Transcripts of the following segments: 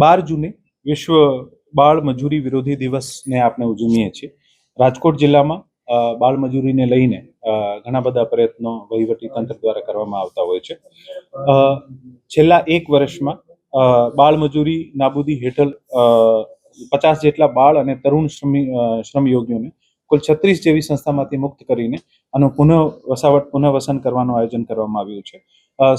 12 જૂને વિશ્વ બાળ મજૂરી વિરોધી દિવસને આપણે ઉજવીએ છીએ. રાજકોટ જિલ્લામાં બાળ મજૂરીને લઈને ઘણા બધા પ્રયત્નો વહીવટી તંત્ર દ્વારા કરવામાં આવતા હોય છે. છેલ્લા 1 વર્ષમાં બાળ મજૂરી નાબૂદી હેઠળ 50 જેટલા બાળ અને તરુણ શ્રમયોગીઓને કુલ 36 જેવી સંસ્થામાંથી મુક્ત કરીને આનું પુનઃવસન કરવાનું આયોજન કરવામાં આવ્યું છે.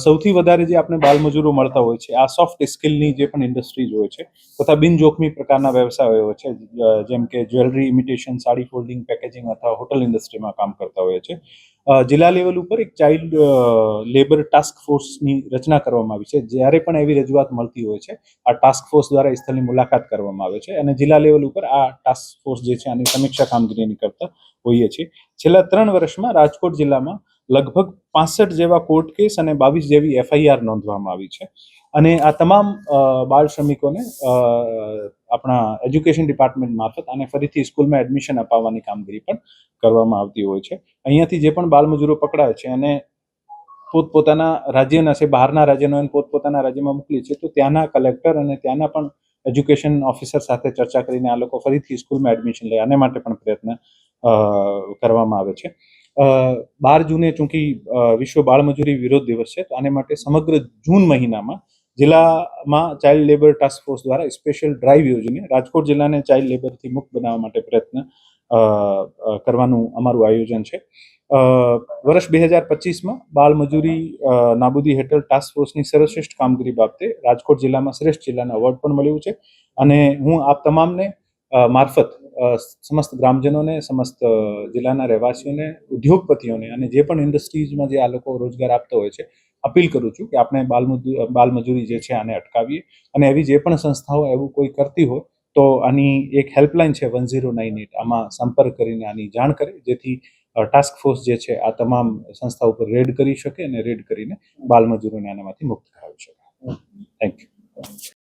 સૌથી વધારે જે આપણે બાળ મજૂરો મળતા હોય છે આ સોફ્ટ સ્કિલની જે પણ ઇન્ડસ્ટ્રીઝ હોય છે તથા બિનજોખમી પ્રકારના વ્યવસાયો હોય છે, જેમ કે jewellery imitation, sari folding, packaging અથવા હોટલ ઇન્ડસ્ટ્રીમાં કામ કરતા હોય છે. જિલ્લા લેવલ ઉપર એક ચાઇલ્ડ લેબર ટાસ્ક ફોર્સની રચના કરવામાં આવી છે. જ્યારે પણ એવી રજૂઆત મળતી હોય છે આ ટાસ્ક ફોર્સ દ્વારા સ્થળની મુલાકાત કરવામાં આવે છે અને જિલ્લા લેવલ ઉપર આ ટાસ્ક ફોર્સ જે છે આની સમીક્ષા કામગીરીની કરતા હોઈએ છીએ. છેલ્લા 3 વર્ષમાં રાજકોટ જિલ્લામાં લગભગ 65 જેવા કોર્ટ કેસ અને 22 જેવી FIR નોંધવામાં આવી છે અને આ તમામ બાળ શ્રમિકોને આપણા એજ્યુકેશન ડિપાર્ટમેન્ટ મારફત આને ફરીથી સ્કૂલમાં એડમિશન અપાવવાની કામગીરી પણ કરવામાં આવતી હોય છે. અહીંયાથી જે પણ બાળ મજૂરો પકડાય છે અને પોતપોતાના રાજ્યના છે, બહારના રાજ્યનો પોતપોતાના રાજ્યમાં મોકલી છે, તો ત્યાંના કલેક્ટર અને ત્યાંના પણ એજ્યુકેશન ઓફિસર સાથે ચર્ચા કરીને આ લોકો ફરીથી સ્કૂલમાં એડમિશન લે આને માટે પણ પ્રયત્ન કરવામાં આવે છે. 12 જૂને ચૂંકી વિશ્વ બાળ મજૂરી વિરોધ દિવસ છે, તો આને માટે સમગ્ર જૂન મહિનામાં જિલ્લામાં ચાઇલ્ડ લેબર ટાસ્ક ફોર્સ દ્વારા સ્પેશિયલ ડ્રાઈવ યોજીને રાજકોટ જિલ્લાને ચાઇલ્ડ લેબરથી મુક્ત બનાવવા માટે પ્રયત્ન કરવાનું અમારું આયોજન છે. વર્ષ 2025માં બાળ મજૂરી નાબૂદી હેઠળ ટાસ્ક ફોર્સની સર્વશ્રેષ્ઠ કામગીરી બાબતે રાજકોટ જિલ્લામાં શ્રેષ્ઠ જિલ્લાનું એવોર્ડ પણ મળ્યું છે અને હું આપ તમામને મારફત સમસ્ત ગ્રામજનોને, સમસ્ત જિલ્લાના રહેવાસીઓને, ઉદ્યોગપતિઓને અને જે પણ ઇન્ડસ્ટ્રીઝમાં જે આ લોકો રોજગાર આપતા હોય છે અપીલ કરું છું કે આપણે બાળ મજૂરી જે છે આને અટકાવીએ અને એવી જે પણ સંસ્થાઓ એવું કોઈ કરતી હોય તો આની એક હેલ્પલાઇન છે 1098, આમાં સંપર્ક કરીને આની જાણ કરે, જેથી ટાસ્ક ફોર્સ જે છે આ તમામ સંસ્થા ઉપર રેડ કરી શકે અને રેડ કરીને બાળ મજૂરોને આનામાંથી મુક્ત કરાવી શકે. Thank you.